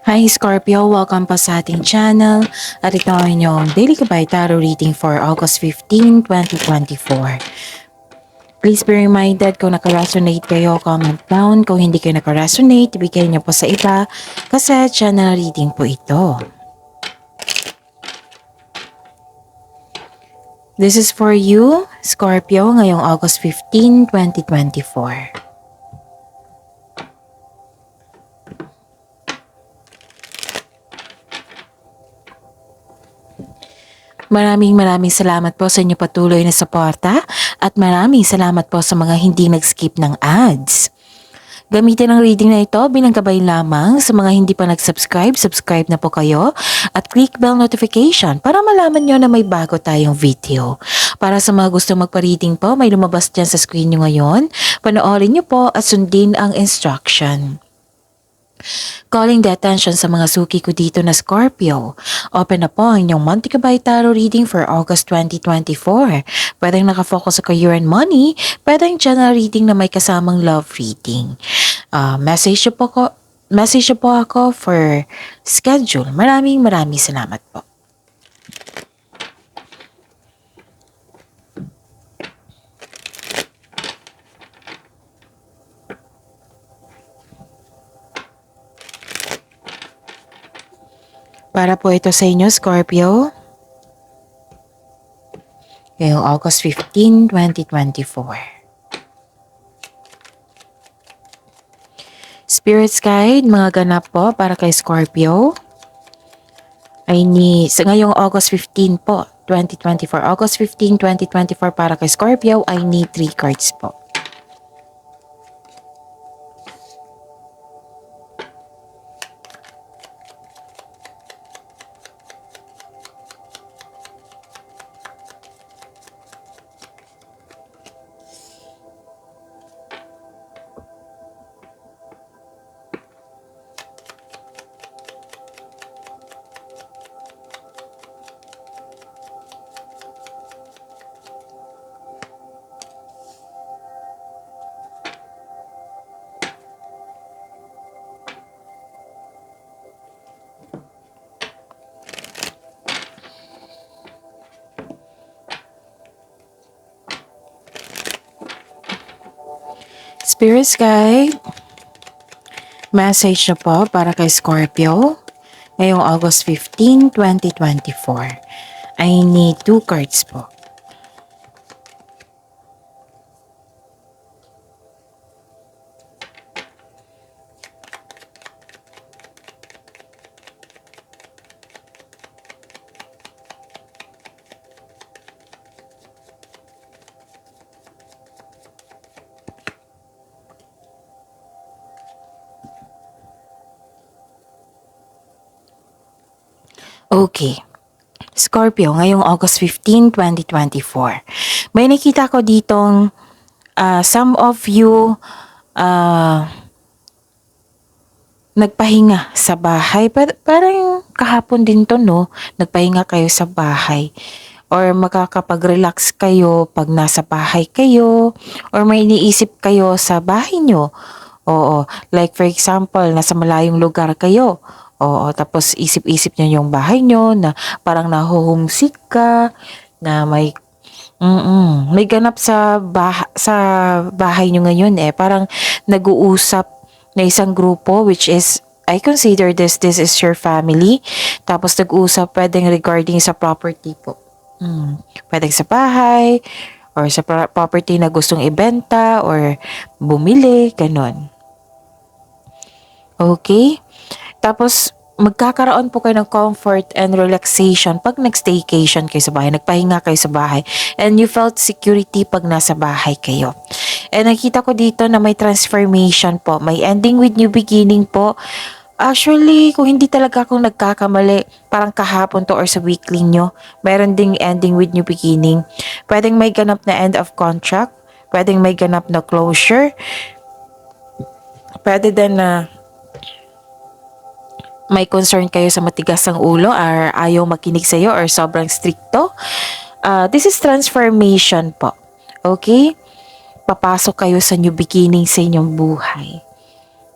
Hi Scorpio, welcome pa sa ating channel at ito ang inyong Daily Gabay Tarot Reading for August 15, 2024. Please be reminded kung naka-resonate kayo, comment down. Kung hindi kayo naka-resonate, ibigay niyo po sa iba kasi channel reading po ito. This is for you, Scorpio, ngayong August 15, 2024. Maraming salamat po sa inyo patuloy na suporta at maraming salamat po sa mga hindi nag-skip ng ads. Gamitin ang reading na ito bilang gabay lamang sa mga hindi pa nag-subscribe, subscribe na po kayo at click bell notification para malaman nyo na may bago tayong video. Para sa mga gusto magpa-reading po, may lumabas dyan sa screen nyo ngayon. Panoorin nyo po at sundin ang instruction. Calling the attention sa mga suki ko dito na Scorpio. Open na po ang inyong Monthly Gabay Tarot Reading for August 2024. Pwedeng nakafocus sa career and money, pwedeng general reading na may kasamang love reading. Message niyo po ako for schedule. Maraming salamat po. Para po ito sa inyo, Scorpio. Ngayong August 15, 2024. Spirits Guide, mga ganap po para kay Scorpio. Sa ngayong August 15 po, 2024. August 15, 2024 para kay Scorpio, I need 3 cards po. Spirits Guide, message na po para kay Scorpio ngayong August 15, 2024. I need 2 cards po. Okay. Scorpio, ngayong August 15, 2024. May nakita ko ditong some of you nagpahinga sa bahay. Parang kahapon din to, no? Nagpahinga kayo sa bahay. Or makakapag-relax kayo pag nasa bahay kayo. Or may iniisip kayo sa bahay nyo. Oo. Like for example, nasa malayong lugar kayo. Oo. Tapos isip-isip nyo yung bahay nyo na parang naho-homesick ka. Na may ganap sa bahay nyo ngayon eh. Parang nag-uusap na isang grupo which is I consider this is your family. Tapos nag-uusap pwedeng regarding sa property po. Pwedeng sa bahay or sa property na gustong ibenta or bumili, ganon. Okay? Tapos magkakaroon po kayo ng comfort and relaxation pag nag-staycation kayo sa bahay, nagpahinga kayo sa bahay, and you felt security pag nasa bahay kayo. And nakita ko dito na may transformation po, may ending with new beginning po. Actually, kung hindi talaga akong nagkakamali, parang kahapon to or sa weekly nyo, meron ding ending with new beginning. Pwedeng may ganap na end of contract, pwedeng may ganap na closure, pwede din na may concern kayo sa matigas ang ulo or ayaw makinig sa'yo or sobrang stricto. This is transformation po. Okay? Papasok kayo sa new beginning sa inyong buhay.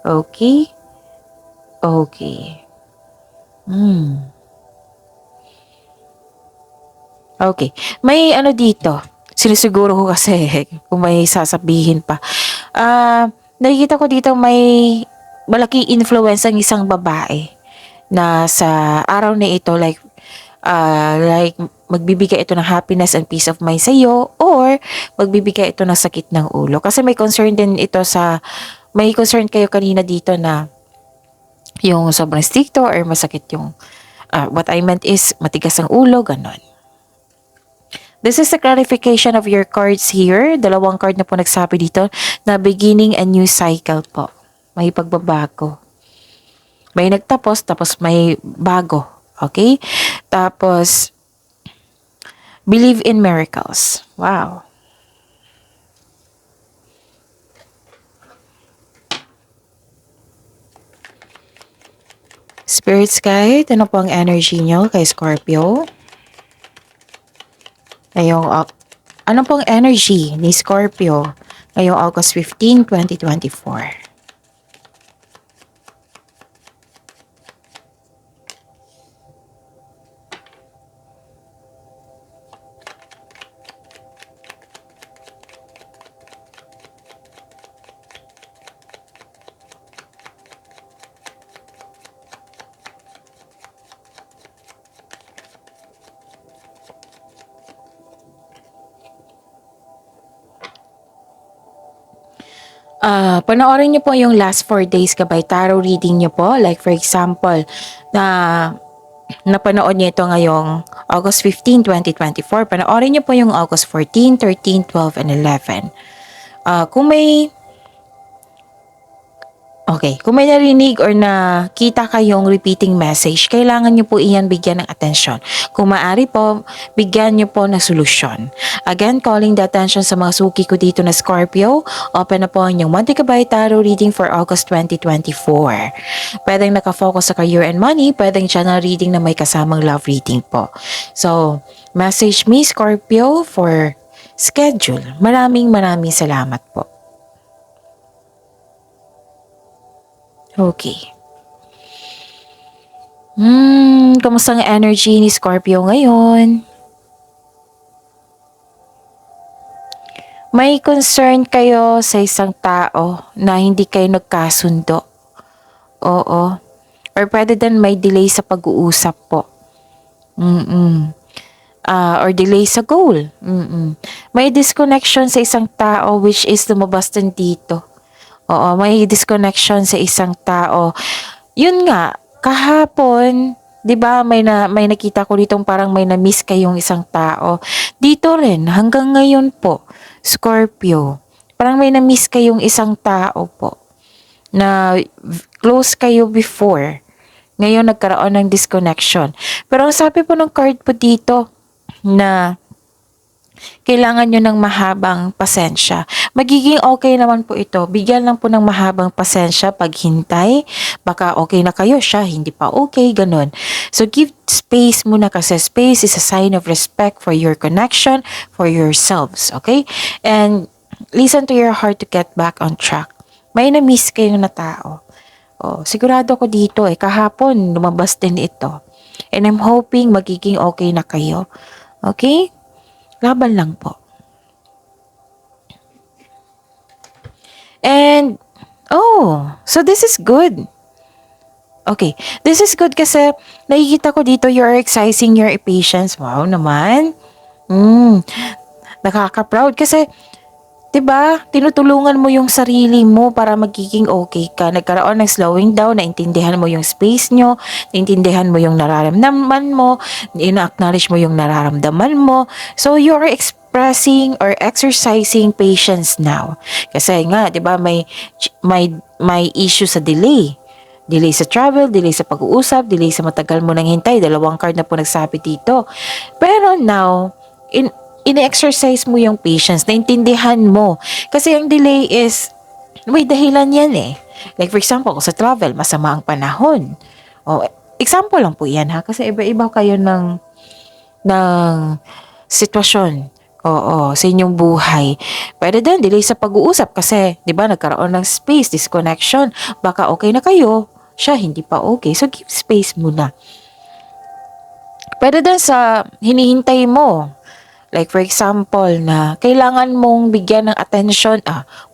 Okay? Okay. Hmm. Okay. May ano dito. Sinisiguro ko kasi kung may sasabihin pa. Nakikita ko dito may malaking influence ang isang babae na sa araw na ito like magbibigay ito ng happiness and peace of mind sa iyo or magbibigay ito ng sakit ng ulo. Kasi may concern kayo kanina dito na yung sobrang stricto or masakit yung what I meant is matigas ang ulo, ganon. This is the clarification of your cards here. Dalawang card na po nagsabi dito na beginning a new cycle po. May pagbabago. May nagtapos, tapos may bago. Okay? Tapos, believe in miracles. Wow. Spirits guide, ano po ang energy nyo kay Scorpio? Ano pong energy ni Scorpio ngayong August 15, 2024? Panoorin niyo po yung last 4 days gabay tarot reading niyo po. Like for example, na napanood niyo ito ngayong August 15, 2024. Panoorin niyo po yung August 14, 13, 12, and 11. Kung may narinig or nakita kayong repeating message, kailangan nyo po iyan bigyan ng atensyon. Kung maaari po, bigyan nyo po ng solusyon. Again, calling the attention sa mga suki ko dito na Scorpio, open na po ang inyong Monte Cabay Tarot reading for August 2024. Pwedeng nakafocus sa career and money, pwedeng channel reading na may kasamang love reading po. So, message me Scorpio for schedule. Maraming salamat po. Okay. Kamusta ang energy ni Scorpio ngayon? May concern kayo sa isang tao na hindi kayo nagkasundo. Oo. Or pwede din may delay sa pag-uusap po. Or delay sa goal. May disconnection sa isang tao which is lumabas din dito. Oo, may disconnection sa isang tao. Yun nga, kahapon, 'di ba, may nakita ko ditong parang may na-miss kayong isang tao. Dito rin hanggang ngayon po, Scorpio. Parang may na-miss kayong isang tao po na close kayo before. Ngayon nagkaroon ng disconnection. Pero ang sabi po ng card po dito na kailangan nyo ng mahabang pasensya. Magiging okay naman po ito. Bigyan lang po ng mahabang pasensya paghintay. Baka okay na kayo, siya hindi pa okay, ganun. So give space muna kasi space is a sign of respect for your connection, for yourselves, okay? And listen to your heart to get back on track. May na-miss kayo na tao. Sigurado ko dito kahapon lumabas din ito. And I'm hoping magiging okay na kayo. Okay? Laban lang po. And, so this is good. Okay, this is good kasi nakikita ko dito you're exercising your patience. Wow naman. Nakaka-proud kasi 'di ba? Tinutulungan mo yung sarili mo para magiging okay ka. Nagkaroon ng slowing down, naintindihan mo yung space nyo, naintindihan mo yung nararamdaman mo, ina-acknowledge mo yung nararamdaman mo. So you're expressing or exercising patience now. Kasi nga, 'di ba, may issue sa delay. Delay sa travel, delay sa pag-uusap, delay sa matagal mo nang hintay. Dalawang card na po nagsabi dito. Pero now, in-exercise mo yung patience, naintindihan mo. Kasi ang delay is, may dahilan yan Like for example, kung sa travel, masama ang panahon. Example lang po yan kasi iba-iba kayo ng sitwasyon. Sa inyong buhay. Pwede din, delay sa pag-uusap kasi, di ba, nagkaroon ng space, disconnection. Baka okay na kayo, siya hindi pa okay. So, give space muna. Pwede din sa hinihintay mo. Like for example na kailangan mong bigyan ng attention.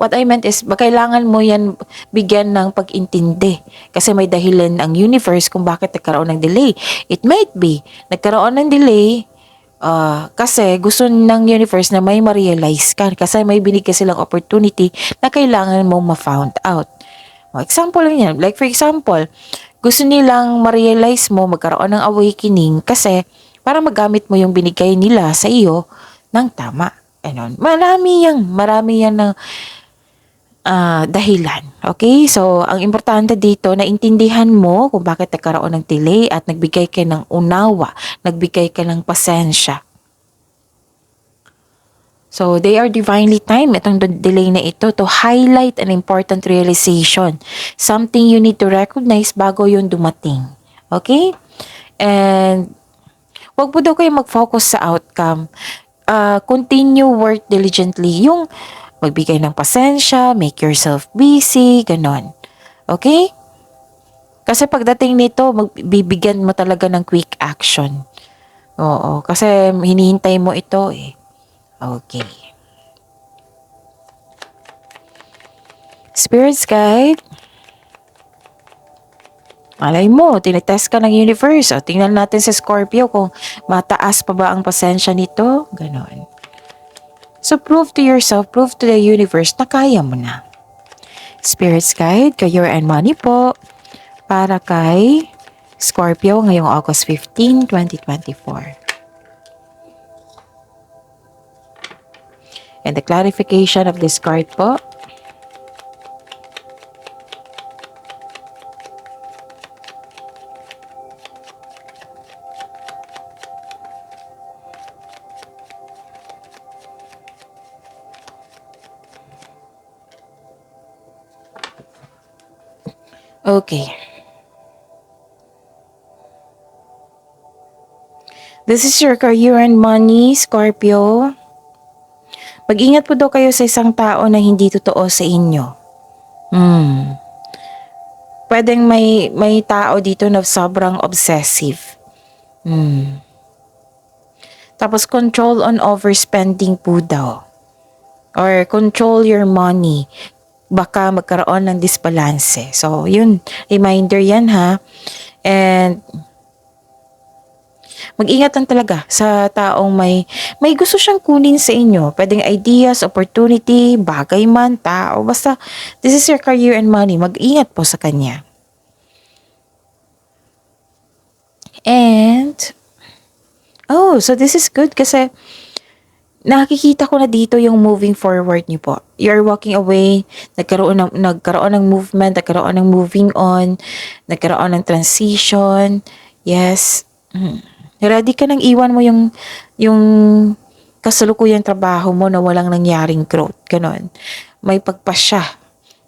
What I meant is kailangan mo yan bigyan ng pag-intindi. Kasi may dahilan ang universe kung bakit nagkaroon ng delay. It might be nagkaroon ng delay kasi gusto ng universe na may ma-realize ka. Kasi may binigay silang opportunity na kailangan mong ma-found out. Example lang yan. Like for example, gusto nilang ma-realize mo magkaroon ng awakening kasi para magamit mo yung binigay nila sa iyo ng tama. Ganon. Marami yan ng dahilan. Okay? So, ang importante dito, naintindihan mo kung bakit nagkaroon ng delay at nagbigay ka ng unawa, nagbigay ka ng pasensya. So, they are divinely timed, itong delay na ito, to highlight an important realization. Something you need to recognize bago yun dumating. Okay? And, wag po daw kayo mag-focus sa outcome. Continue work diligently. Yung magbigay ng pasensya, make yourself busy, ganon. Okay? Kasi pagdating nito, magbibigyan mo talaga ng quick action. Oo, kasi hinihintay mo ito eh. Okay. Spirits guide. Malay mo, tinitest ka ng universe. Tingnan natin sa Scorpio kung mataas pa ba ang pasensya nito. Ganon. So prove to yourself, prove to the universe na kaya mo na. Spirits guide, career and money po. Para kay Scorpio ngayong August 15, 2024. And the clarification of this card po. Okay. This is your career and money, Scorpio. Mag-ingat po daw kayo sa isang tao na hindi totoo sa inyo. Pwedeng may tao dito na sobrang obsessive. Tapos control on overspending po daw. Or control your money. Baka magkaroon ng disbalance. So, yun. Reminder yan ha. And mag-ingat lang talaga sa taong may gusto siyang kunin sa inyo. Pwedeng ideas, opportunity, bagay man, tao. Basta, this is your career and money. Mag-ingat po sa kanya. And, so this is good kasi nakikita ko na dito yung moving forward niyo po. You're walking away, nagkaroon ng movement, nagkaroon ng moving on, nagkaroon ng transition. Yes. Ready ka nang iwan mo yung kasalukuyang trabaho mo na walang nangyaring growth. Ganon. May pagpasya.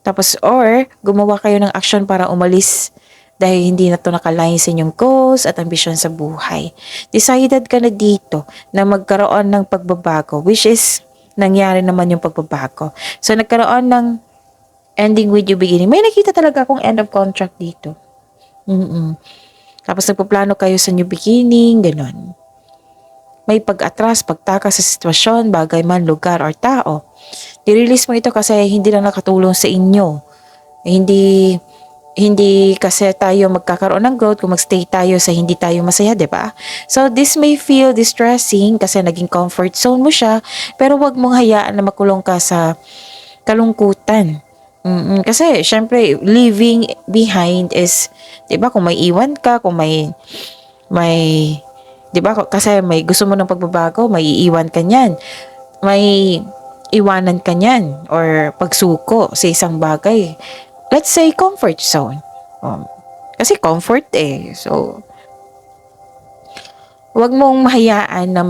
Tapos, or, gumawa kayo ng action para umalis dahil hindi na ito nakaline sa inyong goals at ambisyon sa buhay. Decided ka na dito na magkaroon ng pagbabago, which is, nangyari naman yung pagbabago. So, nagkaroon ng ending with you beginning. May nakita talaga akong end of contract dito. Tapos nagpaplano kayo sa new beginning, gano'n. May pag-atras, pagtaka sa sitwasyon, bagay man, lugar, or tao. I-release mo ito kasi hindi lang nakatulong sa inyo. Hindi kasi tayo magkakaroon ng growth kung magstay tayo sa hindi tayo masaya, di ba? So this may feel distressing kasi naging comfort zone mo siya, pero wag mong hayaan na makulong ka sa kalungkutan. Kasi, syempre, leaving behind is, di ba, kung may iwan ka, kung may, di ba, kasi may gusto mo ng pagbabago, may iiwan ka niyan. May iwanan ka niyan, or pagsuko sa isang bagay. Let's say, comfort zone. Kasi comfort So, wag mong mahayaan na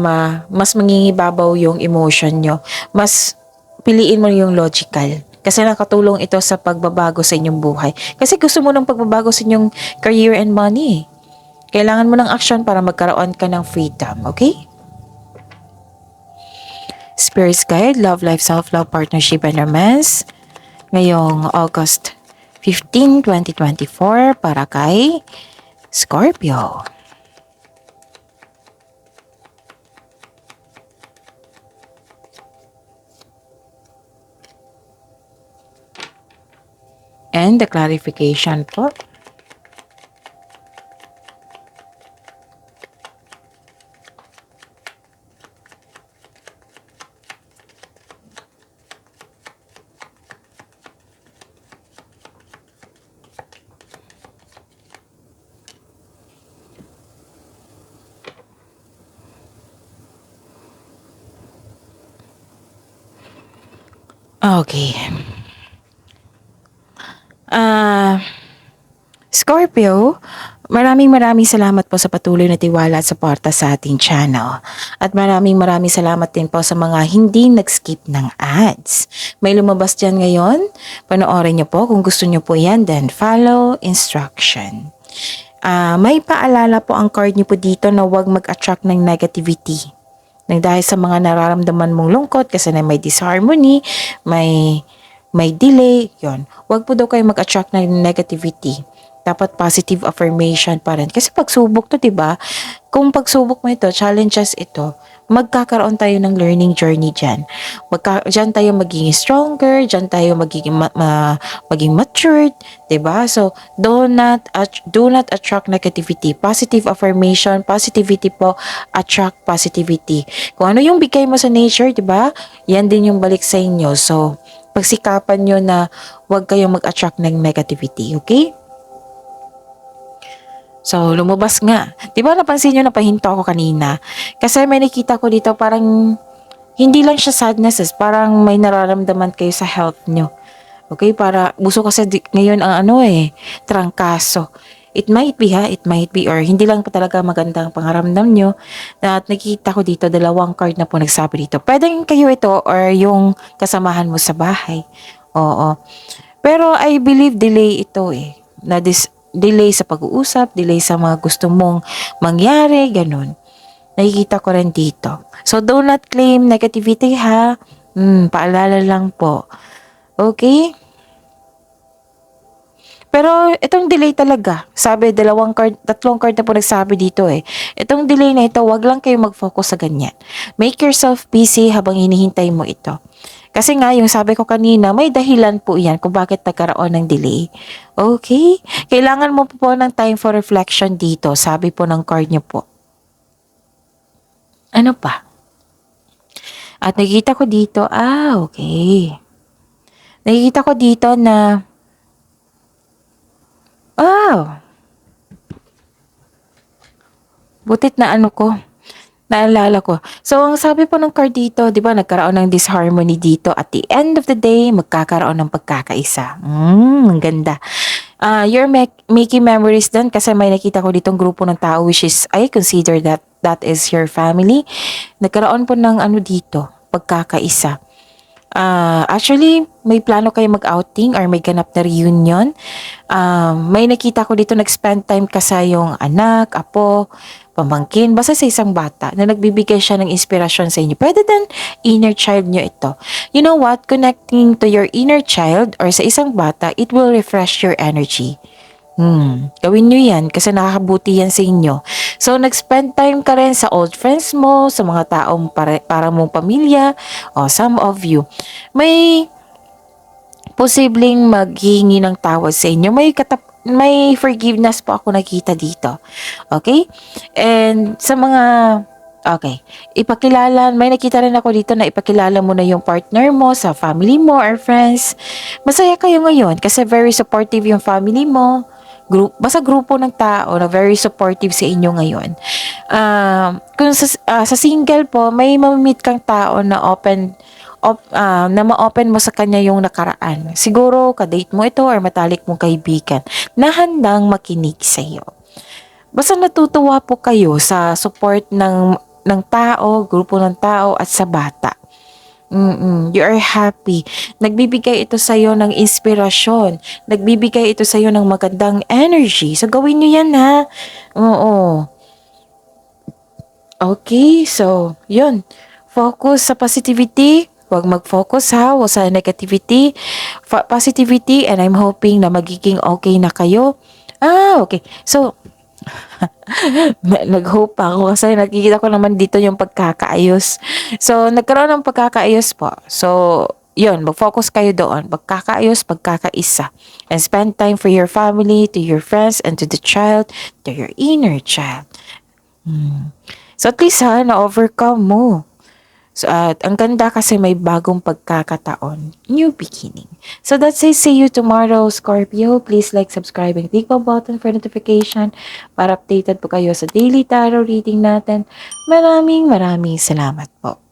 mas mangingibabaw yung emotion nyo. Mas piliin mo yung logical. Kasi nakatulong ito sa pagbabago sa inyong buhay. Kasi gusto mo ng pagbabago sa inyong career and money. Kailangan mo ng action para magkaroon ka ng freedom. Okay? Spirits Guide, Love, Life, Self-Love, Partnership, and Romance. Ngayong August 15, 2024 para kay Scorpio. and the clarification po. Okay. Scorpio, maraming salamat po sa patuloy na tiwala at suporta sa ating channel. At maraming salamat din po sa mga hindi nag-skip ng ads. May lumabas dyan ngayon, panoorin niyo po kung gusto niyo po yan, then follow instruction. May paalala po ang card niyo po dito na huwag mag-attract ng negativity. Nang dahil sa mga nararamdaman mong lungkot kasi na may disharmony, may delay, yon. Huwag po daw kayo mag-attract ng negativity. Dapat positive affirmation pa rin. Kasi pagsubok to, diba? Kung pagsubok mo ito, challenges ito, magkakaroon tayo ng learning journey dyan. Dyan tayo magiging stronger, dyan tayo magiging maging matured, diba? So, do not attract negativity. Positive affirmation, positivity po, attract positivity. Kung ano yung bigay mo sa nature, diba? Yan din yung balik sa inyo. So, pagsikapan nyo na huwag kayong mag-attract ng negativity, okay? So, lumabas nga. Di ba napansin nyo, napahinto ako kanina? Kasi may nakita ko dito parang hindi lang siya sadness, parang may nararamdaman kayo sa health nyo. Okay, para buso kasi ngayon ang trangkaso. It might be it might be, or hindi lang pa talaga magandang pangaramdam nyo. At nakita ko dito, dalawang card na po nagsabi dito. Pwedeng kayo ito or yung kasamahan mo sa bahay. Oo. Pero I believe delay ito na delay sa pag-uusap, delay sa mga gusto mong mangyari, ganun. Nakikita ko rin dito. So, do not claim negativity ha. Paalala lang po. Okay? Pero itong delay talaga, sabi tatlong card na po nagsabi dito Itong delay na ito, wag lang kayo mag-focus sa ganyan. Make yourself busy habang hinihintay mo ito. Kasi nga, yung sabi ko kanina, may dahilan po yan kung bakit nagkaroon ng delay. Okay? Kailangan mo po ng time for reflection dito. Sabi po ng card niyo po. Ano pa? At nakikita ko dito, okay. Nakikita ko dito na, butit na naalala ko. So, ang sabi po ng card dito, di ba, nagkaroon ng disharmony dito. At the end of the day, magkakaroon ng pagkakaisa. Ang ganda. You're making memories din kasi may nakita ko ditong grupo ng tao which is, I consider that is your family. Nagkaroon po ng dito, pagkakaisa. Actually, may plano kayo mag-outing or may ganap na reunion. May nakita ko dito nag-spend time ka sa yung anak, apo, pamangkin, basta sa isang bata na nagbibigay siya ng inspirasyon sa inyo. Pwede din inner child nyo ito. You know what? Connecting to your inner child or sa isang bata, it will refresh your energy. Gawin nyo yan kasi nakakabuti yan sa inyo. So, nag-spend time ka rin sa old friends mo, sa mga taong para mong pamilya, o some of you. May posibleng maghihingi ng tawad sa inyo. May forgiveness po ako nakita dito. Okay? And sa mga may nakita rin ako dito na ipakilala mo na yung partner mo sa family mo or friends. Masaya kayo ngayon kasi very supportive yung family mo. Basta grupo ng tao na very supportive sa inyo ngayon. Kung sa single po, may mamimit kang tao na na ma-open mo sa kanya yung nakaraan. Siguro, kadate mo ito or matalik mong kaibigan na handang makinig sa iyo. Basta natutuwa po kayo sa support ng tao, grupo ng tao at sa bata. You are happy. Nagbibigay ito sa iyo ng inspirasyon. Nagbibigay ito sa iyo ng magandang energy. So, gawin nyo yan ha. Oo. Okay, so, yun. Focus sa positivity. Huwag mag-focus huwag sa negativity. Positivity, and I'm hoping na magiging okay na kayo. Okay. So, nag-hope ako kasi nakikita ko naman dito yung pagkakaayos. So, nagkaroon ng pagkakaayos po. So, yun, mag-focus kayo doon, pagkakaayos, pagkakaisa. And spend time for your family, to your friends, and to the child, to your inner child. So at least na-overcome mo. So, at ang ganda kasi may bagong pagkakataon. New beginning. So that's it. See you tomorrow, Scorpio. Please like, subscribe, and click the button for notification para updated po kayo sa daily tarot reading natin. Maraming salamat po.